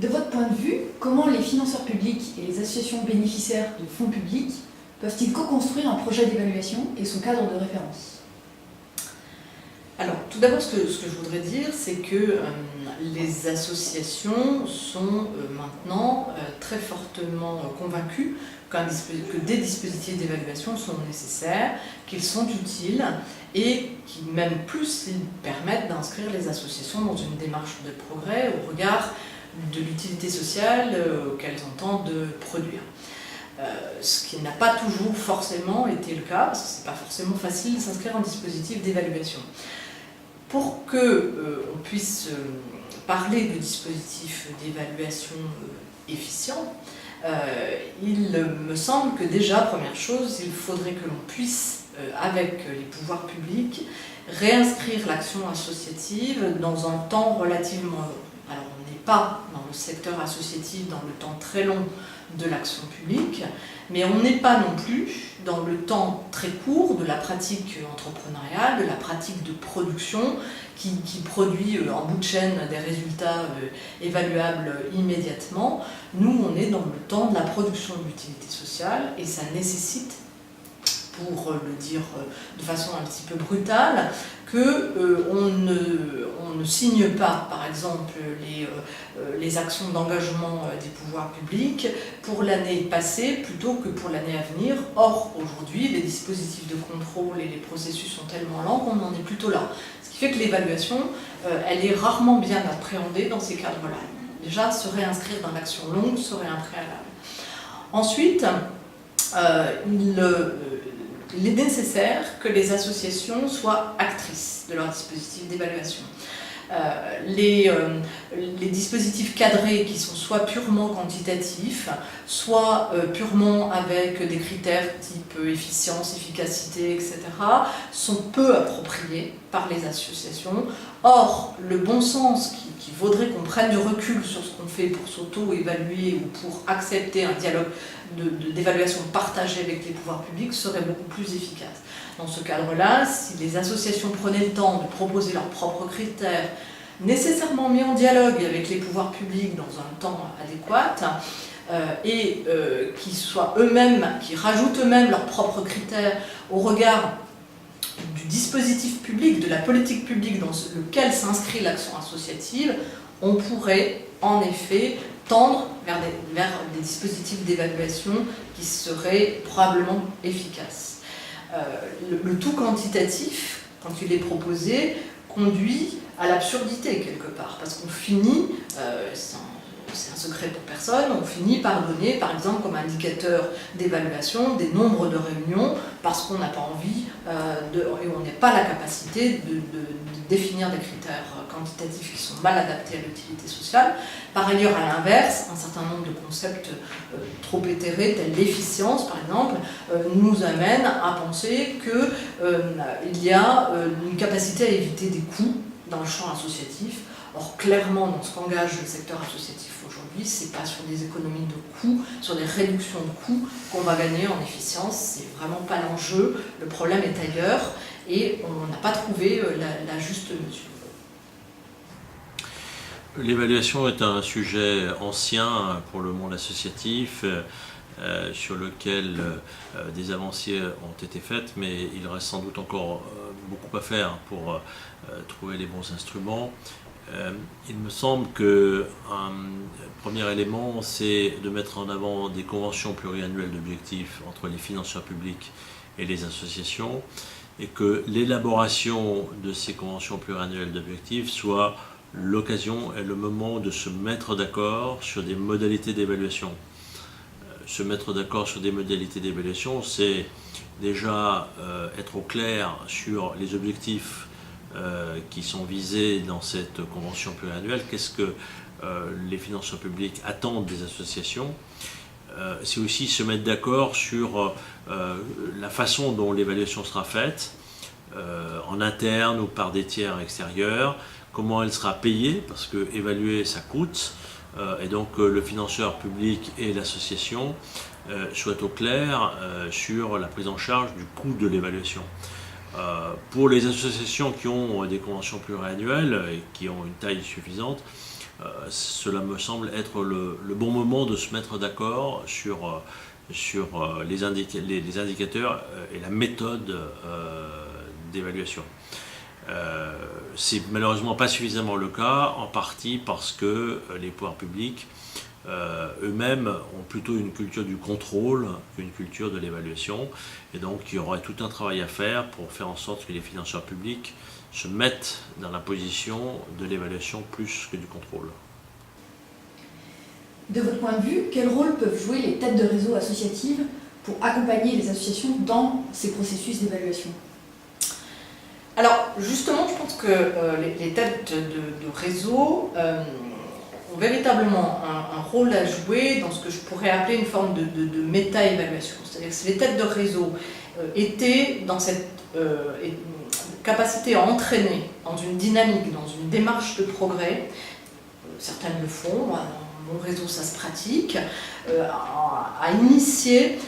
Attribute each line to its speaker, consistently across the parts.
Speaker 1: De votre point de vue, comment les financeurs publics et les associations bénéficiaires de fonds publics peuvent-ils co-construire un projet d'évaluation et son cadre de référence?
Speaker 2: Alors, tout d'abord, ce que je voudrais dire, c'est que les associations sont maintenant très fortement convaincues que des dispositifs d'évaluation sont nécessaires, qu'ils sont utiles et qui, même plus, ils permettent d'inscrire les associations dans une démarche de progrès au regard de l'utilité sociale qu'elles entendent produire. Ce qui n'a pas toujours forcément été le cas, parce que ce n'est pas forcément facile de s'inscrire en dispositif d'évaluation. Pour qu'on puisse parler de dispositifs d'évaluation efficients, il me semble que déjà, première chose, il faudrait que l'on puisse, avec les pouvoirs publics, réinscrire l'action associative dans un temps relativement long. Alors, on n'est pas dans le secteur associatif dans le temps très long de l'action publique, mais on n'est pas non plus dans le temps très court de la pratique entrepreneuriale, de la pratique de production qui produit en bout de chaîne des résultats évaluables immédiatement. Nous, on est dans le temps de la production de l'utilité sociale et ça nécessite, pour le dire de façon un petit peu brutale, qu'on ne signe pas, par exemple, les actions d'engagement des pouvoirs publics pour l'année passée plutôt que pour l'année à venir. Or, aujourd'hui, les dispositifs de contrôle et les processus sont tellement lents qu'on en est plutôt là. Ce qui fait que l'évaluation, elle est rarement bien appréhendée dans ces cadres-là. Déjà, se réinscrire dans l'action longue serait un préalable. Ensuite, il est nécessaire que les associations soient actrices de leur dispositif d'évaluation. Les dispositifs cadrés qui sont soit purement quantitatifs, soit purement avec des critères type efficience, efficacité, etc., sont peu appropriés par les associations. Or, le bon sens qui vaudrait qu'on prenne du recul sur ce qu'on fait pour s'auto-évaluer ou pour accepter un dialogue d'évaluation partagée avec les pouvoirs publics serait beaucoup plus efficace. Dans ce cadre-là, si les associations prenaient le temps de proposer leurs propres critères, nécessairement mis en dialogue avec les pouvoirs publics dans un temps adéquat, et qui rajoutent eux-mêmes leurs propres critères au regard du dispositif public, de la politique publique dans lequel s'inscrit l'action associative, on pourrait en effet tendre vers des dispositifs d'évaluation qui seraient probablement efficaces. Le tout quantitatif, quand il est proposé, conduit à l'absurdité quelque part, parce qu'on finit, c'est un secret pour personne, on finit par donner, par exemple, comme indicateur d'évaluation des nombres de réunions, parce qu'on n'a pas envie et on n'a pas la capacité de définir des critères quantitatifs qui sont mal adaptés à l'utilité sociale. Par ailleurs, à l'inverse, un certain nombre de concepts trop éthérés, tels l'efficience par exemple, nous amènent à penser qu'il y a une capacité à éviter des coûts dans le champ associatif. Or, clairement, dans ce qu'engage le secteur associatif aujourd'hui, ce n'est pas sur des économies de coûts, sur des réductions de coûts qu'on va gagner en efficience. C'est vraiment pas l'enjeu. Le problème est ailleurs et on n'a pas trouvé la juste mesure.
Speaker 3: L'évaluation est un sujet ancien pour le monde associatif, sur lequel des avancées ont été faites, mais il reste sans doute encore beaucoup à faire pour trouver les bons instruments. Il me semble qu'un premier élément, c'est de mettre en avant des conventions pluriannuelles d'objectifs entre les financeurs publics et les associations, et que l'élaboration de ces conventions pluriannuelles d'objectifs soit l'occasion et le moment de se mettre d'accord sur des modalités d'évaluation. Se mettre d'accord sur des modalités d'évaluation, c'est déjà être au clair sur les objectifs qui sont visés dans cette convention pluriannuelle. Qu'est-ce que les financeurs publics attendent des associations? C'est aussi se mettre d'accord sur la façon dont l'évaluation sera faite, en interne ou par des tiers extérieurs, comment elle sera payée, parce que évaluer ça coûte, et donc le financeur public et l'association soient au clair sur la prise en charge du coût de l'évaluation. Pour les associations qui ont des conventions pluriannuelles et qui ont une taille suffisante, cela me semble être le bon moment de se mettre d'accord sur les indicateurs et la méthode d'évaluation. C'est malheureusement pas suffisamment le cas, en partie parce que les pouvoirs publics eux-mêmes ont plutôt une culture du contrôle qu'une culture de l'évaluation, et donc il y aurait tout un travail à faire pour faire en sorte que les financeurs publics se mettent dans la position de l'évaluation plus que du contrôle.
Speaker 1: De votre point de vue, quel rôle peuvent jouer les têtes de réseau associatives pour accompagner les associations dans ces processus d'évaluation?
Speaker 2: Alors justement, je pense que les têtes de réseau ont véritablement un rôle à jouer dans ce que je pourrais appeler une forme de méta-évaluation. C'est-à-dire que si les têtes de réseau étaient dans cette capacité à entraîner dans une dynamique, dans une démarche de progrès, certaines le font, dans mon réseau ça se pratique, à initier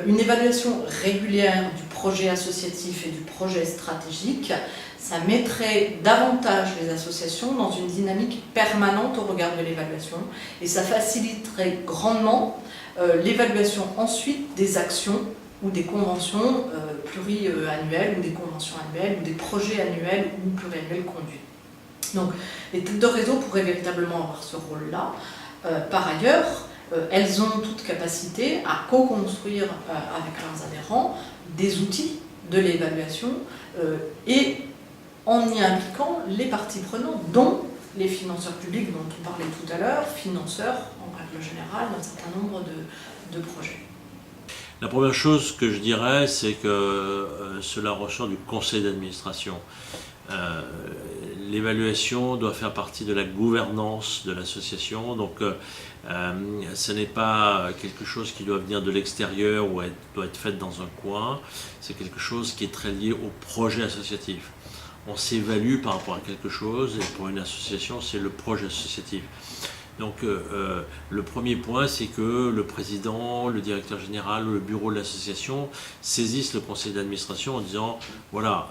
Speaker 2: une évaluation régulière du projet associatif et du projet stratégique, ça mettrait davantage les associations dans une dynamique permanente au regard de l'évaluation, et ça faciliterait grandement l'évaluation ensuite des actions ou des conventions pluriannuelles, ou des conventions annuelles, ou des projets annuels ou pluriannuels conduits. Donc les têtes de réseau pourraient véritablement avoir ce rôle-là. Par ailleurs, elles ont toute capacité à co-construire avec leurs adhérents des outils de l'évaluation et en y impliquant les parties prenantes, dont les financeurs publics dont on parlait tout à l'heure, financeurs en règle générale d'un certain nombre de projets.
Speaker 3: La première chose que je dirais, c'est que cela ressort du conseil d'administration. L'évaluation doit faire partie de la gouvernance de l'association, donc ce n'est pas quelque chose qui doit venir de l'extérieur ou doit être fait dans un coin, c'est quelque chose qui est très lié au projet associatif. On s'évalue par rapport à quelque chose, et pour une association, c'est le projet associatif. Donc le premier point, c'est que le président, le directeur général, le bureau de l'association saisissent le conseil d'administration en disant « Voilà,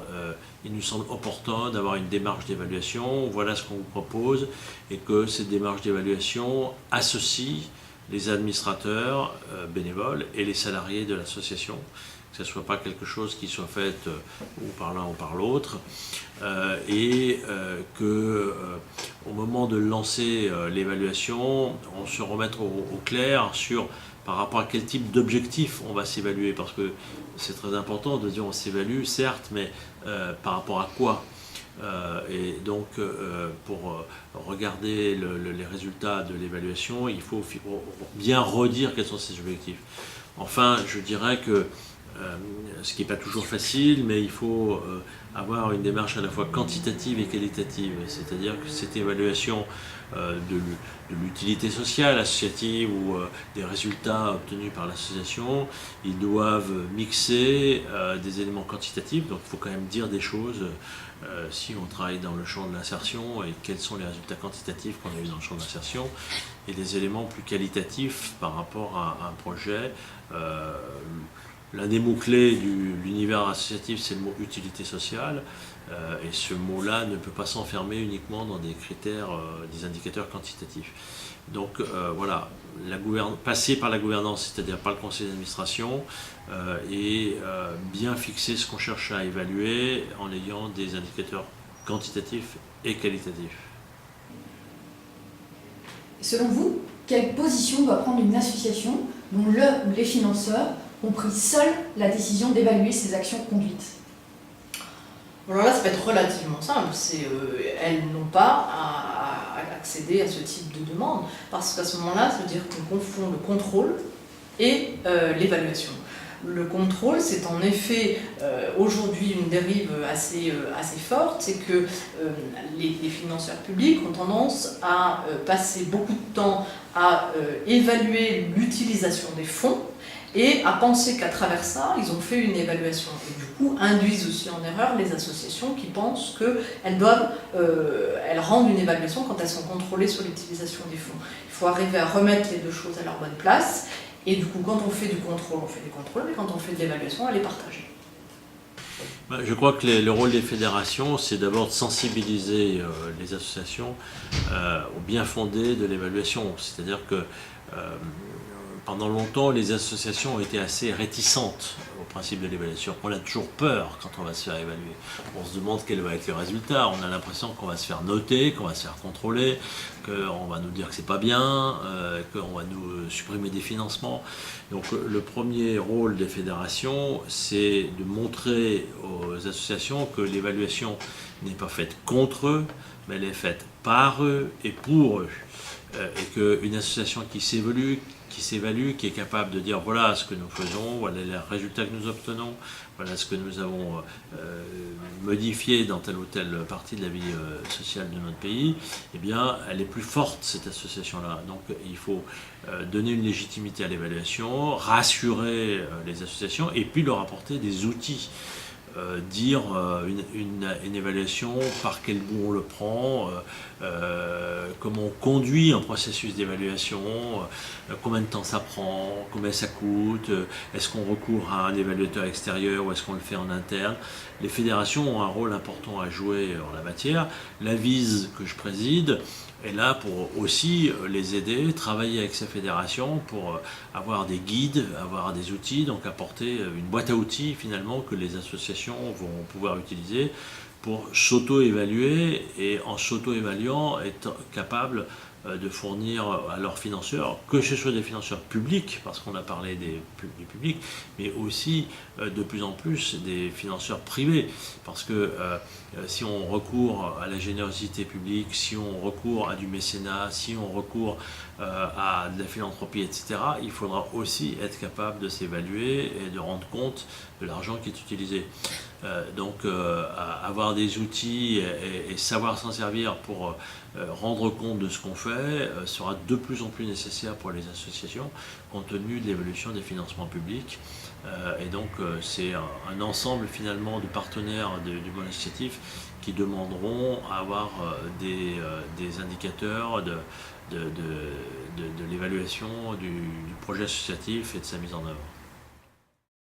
Speaker 3: il nous semble opportun d'avoir une démarche d'évaluation, voilà ce qu'on vous propose », et que cette démarche d'évaluation associe les administrateurs bénévoles et les salariés de l'association, que ce ne soit pas quelque chose qui soit fait ou par l'un ou par l'autre, et qu'au moment de lancer l'évaluation, on se remette au clair sur par rapport à quel type d'objectif on va s'évaluer, parce que c'est très important de dire on s'évalue, certes, mais par rapport à quoi? Et donc, pour regarder les résultats de l'évaluation, il faut bien redire quels sont ces objectifs. Enfin, je dirais que ce qui n'est pas toujours facile, mais il faut avoir une démarche à la fois quantitative et qualitative, c'est-à-dire que cette évaluation de l'utilité sociale associative ou des résultats obtenus par l'association, ils doivent mixer des éléments quantitatifs, donc il faut quand même dire des choses si on travaille dans le champ de l'insertion et quels sont les résultats quantitatifs qu'on a eu dans le champ de l'insertion, et des éléments plus qualitatifs par rapport à un projet. L'un des mots-clés de l'univers associatif, c'est le mot utilité sociale, et ce mot-là ne peut pas s'enfermer uniquement dans des critères, des indicateurs quantitatifs. Donc voilà, passer par la gouvernance, c'est-à-dire par le conseil d'administration, et bien fixer ce qu'on cherche à évaluer en ayant des indicateurs quantitatifs et qualitatifs.
Speaker 1: Selon vous, quelle position doit prendre une association dont le ou les financeurs ont pris seuls la décision d'évaluer ces actions conduites?
Speaker 2: Alors là, ça peut être relativement simple. Elles n'ont pas à accéder à ce type de demande, parce qu'à ce moment-là, ça veut dire qu'on confond le contrôle et l'évaluation. Le contrôle, c'est en effet aujourd'hui une dérive assez forte, c'est que les financeurs publics ont tendance à passer beaucoup de temps à évaluer l'utilisation des fonds, et à penser qu'à travers ça, ils ont fait une évaluation. Et du coup, induisent aussi en erreur les associations qui pensent qu'elles rendent une évaluation quand elles sont contrôlées sur l'utilisation des fonds. Il faut arriver à remettre les deux choses à leur bonne place. Et du coup, quand on fait du contrôle, on fait des contrôles, mais quand on fait de l'évaluation, elle est partagée.
Speaker 3: Je crois que le rôle des fédérations, c'est d'abord de sensibiliser les associations au bien fondé de l'évaluation. C'est-à-dire que pendant longtemps, les associations ont été assez réticentes au principe de l'évaluation. On a toujours peur quand on va se faire évaluer. On se demande quel va être le résultat. On a l'impression qu'on va se faire noter, qu'on va se faire contrôler, qu'on va nous dire que c'est pas bien, qu'on va nous supprimer des financements. Donc le premier rôle des fédérations, c'est de montrer aux associations que l'évaluation n'est pas faite contre eux, mais elle est faite par eux et pour eux. Et qu'une association qui s'évalue, qui est capable de dire voilà ce que nous faisons, voilà les résultats que nous obtenons, voilà ce que nous avons modifié dans telle ou telle partie de la vie sociale de notre pays, eh bien elle est plus forte cette association-là. Donc il faut donner une légitimité à l'évaluation, rassurer les associations et puis leur apporter des outils. Dire une évaluation, par quel bout on le prend, comment on conduit un processus d'évaluation, combien de temps ça prend, combien ça coûte, est-ce qu'on recourt à un évaluateur extérieur ou est-ce qu'on le fait en interne. Les fédérations ont un rôle important à jouer en la matière. L'AVIS que je préside est là pour aussi les aider, travailler avec ces fédérations pour avoir des guides, avoir des outils, donc apporter une boîte à outils finalement que les associations vont pouvoir utiliser pour s'auto-évaluer et en s'auto-évaluant être capable de fournir à leurs financeurs, que ce soit des financeurs publics, parce qu'on a parlé du public, mais aussi de plus en plus des financeurs privés, parce que si on recourt à la générosité publique, si on recourt à du mécénat, si on recourt à de la philanthropie, etc., il faudra aussi être capable de s'évaluer et de rendre compte de l'argent qui est utilisé. Donc avoir des outils et savoir s'en servir pour rendre compte de ce qu'on fait sera de plus en plus nécessaire pour les associations compte tenu de l'évolution des financements publics. Et donc c'est un ensemble finalement de partenaires du monde associatif qui demanderont à avoir des indicateurs de l'évaluation du projet associatif et de sa mise en œuvre.